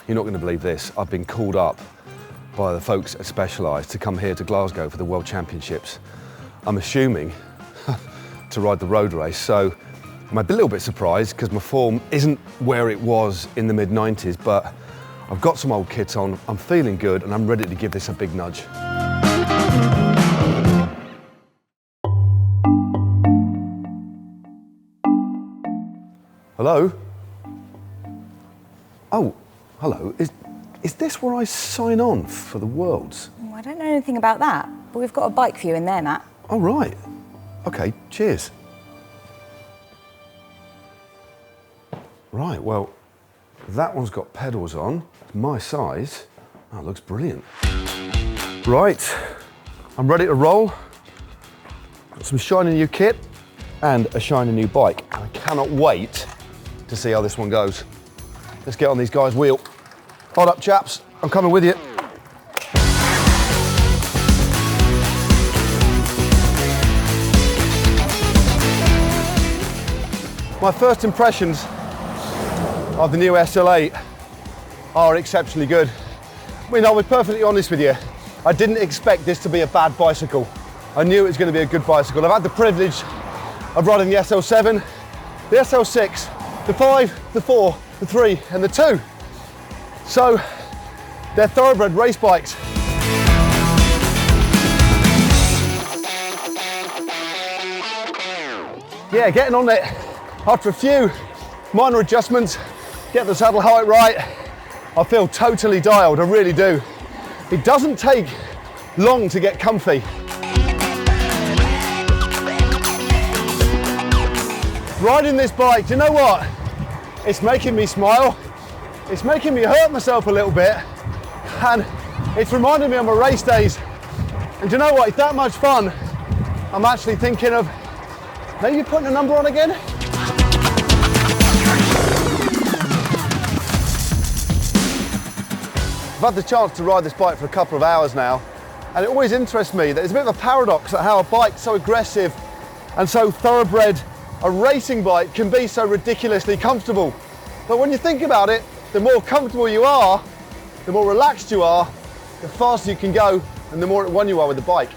You're not going to believe this. I've been called up by the folks at Specialized to come here to Glasgow for the World Championships. I'm assuming to ride the road race, so I'm a little bit surprised because my form isn't where it was in the mid-90s, but I've got some old kits on, I'm feeling good, and I'm ready to give this a big nudge. Hello? Oh, hello. Is this where I sign on for the Worlds? I don't know anything about that, but we've got a bike for you in there, Matt. Oh, right. Okay, cheers. Right, well, that one's got pedals on. It's my size. Oh, it looks brilliant. Right, I'm ready to roll. Got some shiny new kit and a shiny new bike. And I cannot wait to see how this one goes. Let's get on these guys' wheel. Hold up, chaps. I'm coming with you. My first impressions of the new SL8 are exceptionally good. I mean, I'll be perfectly honest with you. I didn't expect this to be a bad bicycle. I knew it was going to be a good bicycle. I've had the privilege of riding the SL7, the SL6, the 5, the 4, the 3 and the 2. So they're thoroughbred race bikes. Yeah, getting on it after a few minor adjustments, get the saddle height right, I feel totally dialed, I really do. It doesn't take long to get comfy. Riding this bike, do you know what? It's making me smile. It's making me hurt myself a little bit. And it's reminding me of my race days. And do you know what? It's that much fun. I'm actually thinking of maybe putting a number on again. I've had the chance to ride this bike for a couple of hours now, and it always interests me that it's a bit of a paradox at how a bike so aggressive and so thoroughbred, a racing bike, can be so ridiculously comfortable. But when you think about it, the more comfortable you are, the more relaxed you are, the faster you can go, and the more at one you are with the bike.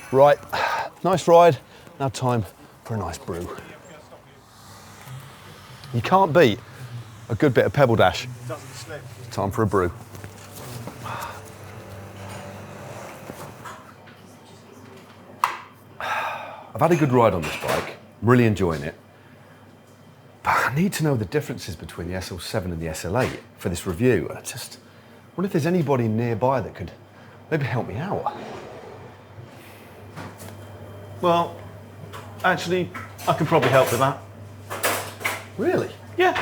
Right, nice ride. Now time for a nice brew. You can't beat a good bit of pebble dash. It doesn't slip. Time for a brew. I've had a good ride on this bike, really enjoying it. But I need to know the differences between the SL7 and the SL8 for this review. I just wonder if there's anybody nearby that could maybe help me out. Well, actually, I can probably help with that. Really? Yeah.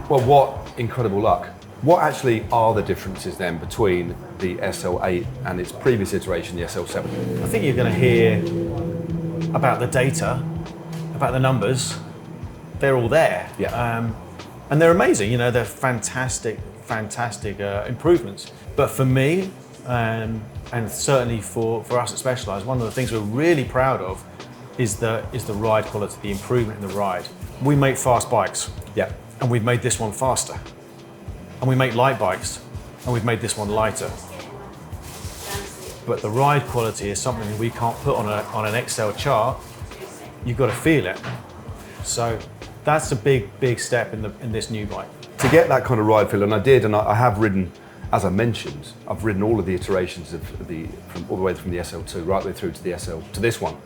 Well, what incredible luck. What actually are the differences then between the SL8 and its previous iteration, the SL7? I think you're going to hear about the data, about the numbers. They're all there. Yeah. And they're amazing, you know, they're fantastic improvements. But for me, and certainly for us at Specialized, one of the things we're really proud of is the ride quality, the improvement in the ride. We make fast bikes. Yeah. And we've made this one faster. And we make light bikes, and we've made this one lighter. But the ride quality is something that we can't put on an Excel chart. You've got to feel it. So that's a big step in this new bike. To get that kind of ride feel, and I did, and I have ridden, as I mentioned, I've ridden all of the iterations of all the way from the SL2 right the way through to the SL to this one.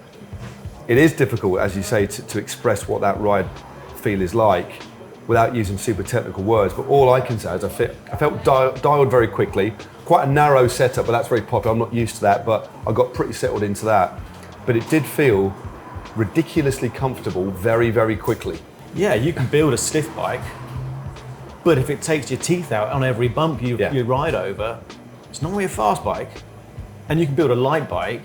It is difficult, as you say, to express what that ride feel is like without using super technical words, but all I can say is I felt dialed very quickly. Quite a narrow setup, but that's very popular. I'm not used to that, but I got pretty settled into that. But it did feel ridiculously comfortable very, very quickly. Yeah, you can build a stiff bike, but if it takes your teeth out on every bump you ride over, it's not really a fast bike. And you can build a light bike,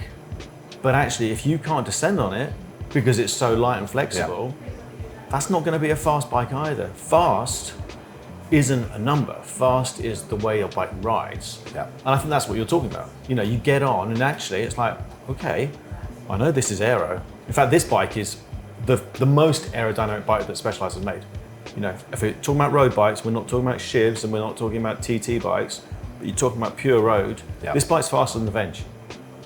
but actually if you can't descend on it because it's so light and flexible, that's not going to be a fast bike either. Fast isn't a number. Fast is the way your bike rides. Yeah. And I think that's what you're talking about. You know, you get on and actually it's like, okay, I know this is aero. In fact, this bike is the most aerodynamic bike that Specialized has made. You know, if we're talking about road bikes, we're not talking about shivs and we're not talking about TT bikes, but you're talking about pure road. Yeah. This bike's faster than the Venge.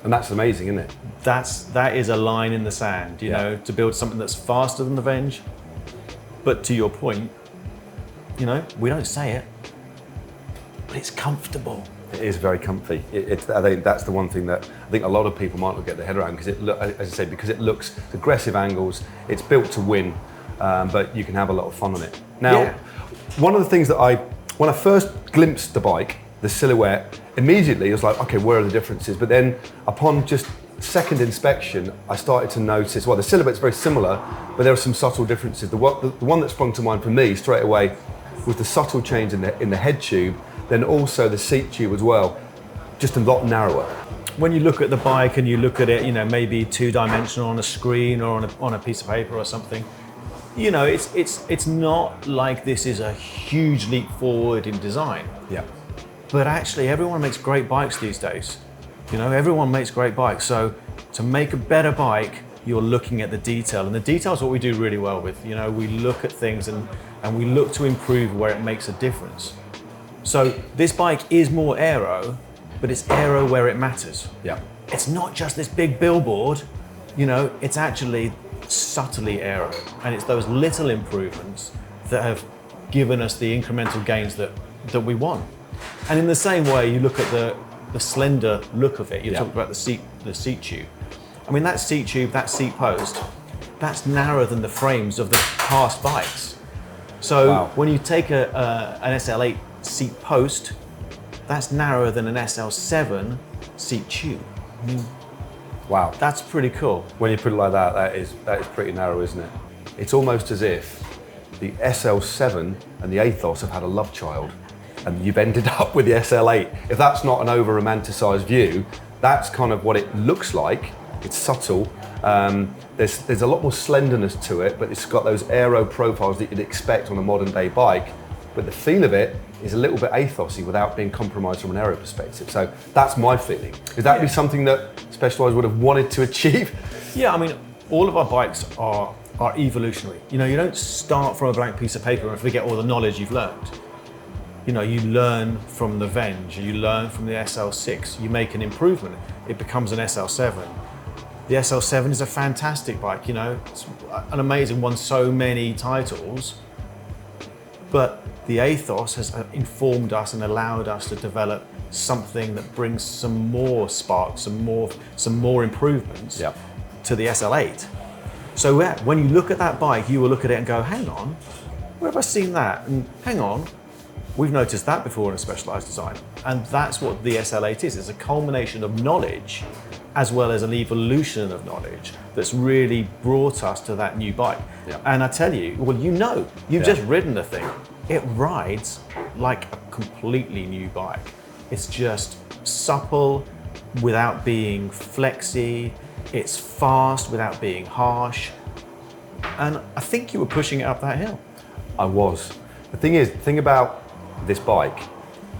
And that's amazing, isn't it? That is a line in the sand, you know, to build something that's faster than the Venge. But to your point, you know, we don't say it, but it's comfortable. It is very comfy. I think that's the one thing that I think a lot of people might not get their head around, because as I say, because it looks aggressive angles. It's built to win, but you can have a lot of fun on it. Now, one of the things that when I first glimpsed the bike, the silhouette, immediately I was like, okay, where are the differences? But then upon just second inspection, I started to notice, well, the silhouette's very similar, but there are some subtle differences. The one that sprung to mind for me straight away was the subtle change in the head tube, then also the seat tube as well, just a lot narrower. When you look at the bike and you look at it, you know, maybe two-dimensional on a screen or on a piece of paper or something, you know, it's not like this is a huge leap forward in design. Yeah. But actually, everyone makes great bikes these days. You know, everyone makes great bikes. So to make a better bike, you're looking at the detail. And the detail is what we do really well with. You know, we look at things and we look to improve where it makes a difference. So this bike is more aero, but it's aero where it matters. Yeah. It's not just this big billboard, you know, it's actually subtly aero. And it's those little improvements that have given us the incremental gains that we want. And in the same way, you look at the slender look of it. You talked about the seat tube. I mean, that seat tube, that seat post, that's narrower than the frames of the past bikes. So when you take an SL8 seat post, that's narrower than an SL7 seat tube. I mean, wow, that's pretty cool. When you put it like that, that is pretty narrow, isn't it? It's almost as if the SL7 and the Athos have had a love child, and you've ended up with the SL8. If that's not an over-romanticised view, that's kind of what it looks like. It's subtle. There's a lot more slenderness to it, but it's got those aero profiles that you'd expect on a modern day bike. But the feel of it is a little bit Athos-y without being compromised from an aero perspective. So that's my feeling. Would that be something that Specialized would have wanted to achieve? Yeah, I mean, all of our bikes are evolutionary. You know, you don't start from a blank piece of paper and forget all the knowledge you've learned. You know, you learn from the Venge, you learn from the SL6, you make an improvement, it becomes an SL7. The SL7 is a fantastic bike, you know, it's an amazing, won so many titles, but the Athos has informed us and allowed us to develop something that brings some more spark, some more improvements to the SL8. So when you look at that bike, you will look at it and go, hang on, where have I seen that? And hang on, we've noticed that before in a Specialized design. And that's what the SL8 is. It's a culmination of knowledge as well as an evolution of knowledge that's really brought us to that new bike. Yeah. And I tell you, well, you know, you've just ridden the thing. It rides like a completely new bike. It's just supple without being flexy. It's fast without being harsh. And I think you were pushing it up that hill. I was. The thing about this bike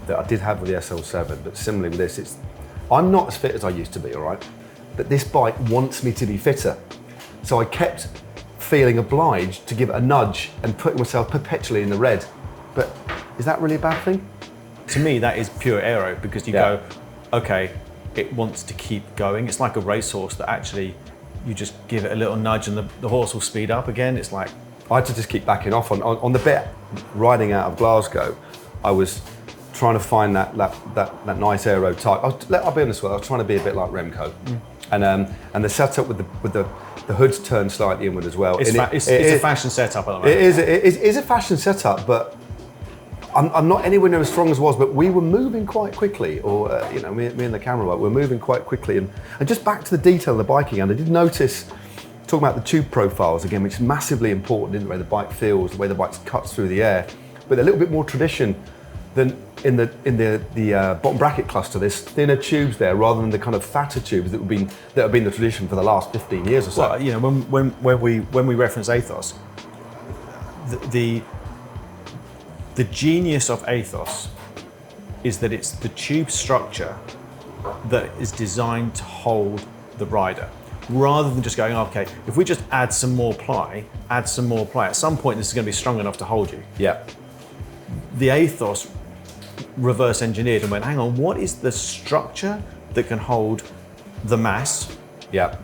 that I did have with the SL7, but similarly with this, I'm not as fit as I used to be, all right? But this bike wants me to be fitter. So I kept feeling obliged to give it a nudge and putting myself perpetually in the red. But is that really a bad thing? To me, that is pure aero, because you go, okay, it wants to keep going. It's like a racehorse that actually, you just give it a little nudge and the horse will speed up again. It's like, I had to just keep backing off. On the bit riding out of Glasgow, I was trying to find that nice aero type. I'll be honest with you, I was trying to be a bit like Remco. And the setup with the hoods turned slightly inward as well. It's a fashion setup at the moment. It is a fashion setup, but I'm not anywhere near as strong as I was, but we were moving quite quickly, or you know, me and the camera work, we're moving quite quickly. And just back to the detail of the biking, and I did notice, talking about the tube profiles again, which is massively important in the way the bike feels, the way the bike cuts through the air, but a little bit more tradition than in the bottom bracket cluster. There's thinner tubes there rather than the kind of fatter tubes that have been the tradition for the last 15 years or so. Well, you know, when we reference Athos, the The genius of Athos is that it's the tube structure that is designed to hold the rider, rather than just going, okay, if we just add some more ply, at some point this is going to be strong enough to hold you. Yeah. The Athos reverse engineered and went, hang on, what is the structure that can hold the mass? Yeah.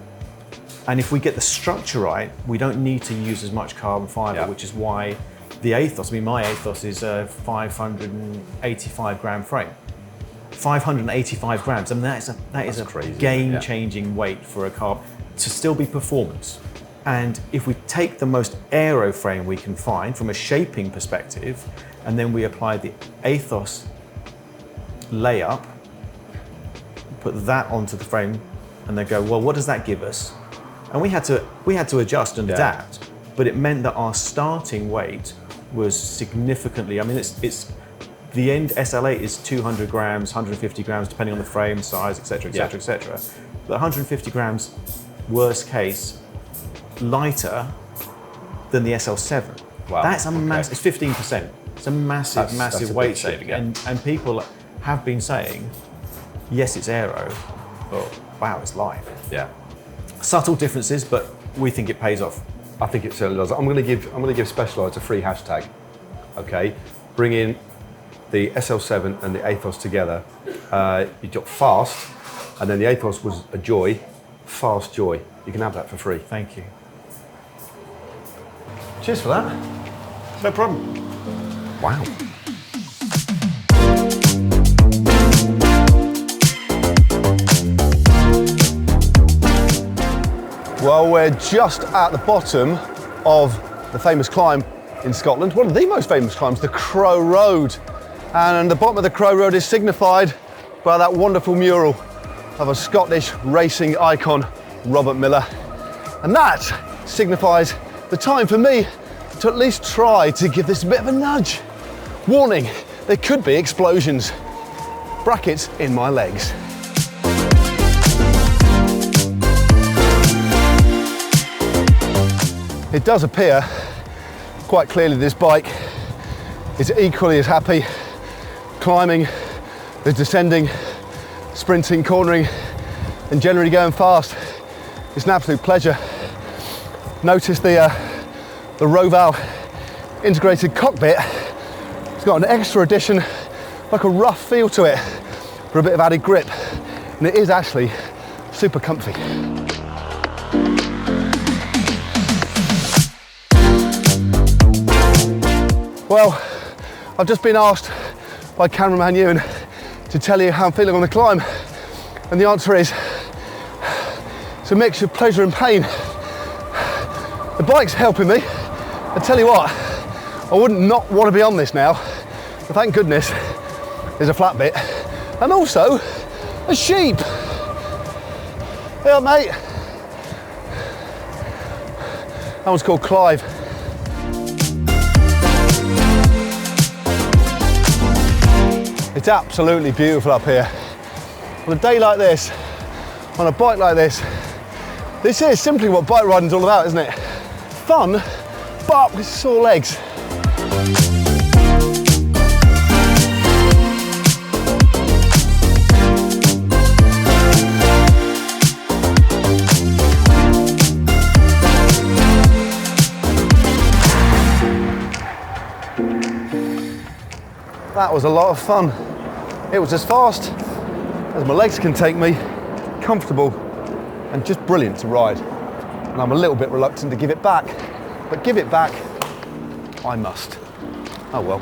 And if we get the structure right, we don't need to use as much carbon fiber, Yeah. which is why the Athos, I mean, my Athos is a 585 gram frame. 585 grams, I mean, that is a crazy, game-changing weight for a car to still be performance. And if we take the most aero frame we can find from a shaping perspective, and then we apply the Athos layup, put that onto the frame, and then go, well, what does that give us? And we had to adjust and adapt, but it meant that our starting weight was significantly, I mean, it's the end SL8 is 200 grams, 150 grams, depending on the frame size, et cetera, et cetera, et cetera. But 150 grams, worst case, lighter than the SL7. Wow. That's a massive, it's 15%. It's a massive, massive a weight big shift, saving. yeah. And people have been saying, yes, it's aero, but wow, it's light. Yeah. Subtle differences, but we think it pays off. I think it certainly does. I'm going to give Specialized a free hashtag. Okay, bring in the SL7 and the Athos together. You got fast, and then the Athos was a joy, fast joy. You can have that for free. Thank you. Cheers for that. No problem. Wow. Well, we're just at the bottom of the famous climb in Scotland, one of the most famous climbs, the Crow Road. And the bottom of the Crow Road is signified by that wonderful mural of a Scottish racing icon, Robert Miller. And that signifies the time for me to at least try to give this a bit of a nudge. Warning, there could be explosions. Brackets in my legs. It does appear quite clearly this bike is equally as happy climbing as descending, sprinting, cornering, and generally going fast. It's an absolute pleasure. Notice the Roval integrated cockpit. It's got an extra addition, like a rough feel to it for a bit of added grip, and it is actually super comfy. Well, I've just been asked by cameraman Ewan to tell you how I'm feeling on the climb, and the answer is it's a mixture of pleasure and pain. The bike's helping me. I tell you what, I wouldn't not want to be on this now, but thank goodness there's a flat bit and also a sheep. Yeah, mate. That one's called Clive. It's absolutely beautiful up here. On a day like this, on a bike like this is simply what bike riding's all about, isn't it? Fun, but with sore legs. That was a lot of fun. It was as fast as my legs can take me, comfortable, and just brilliant to ride. And I'm a little bit reluctant to give it back, but give it back, I must. Oh well.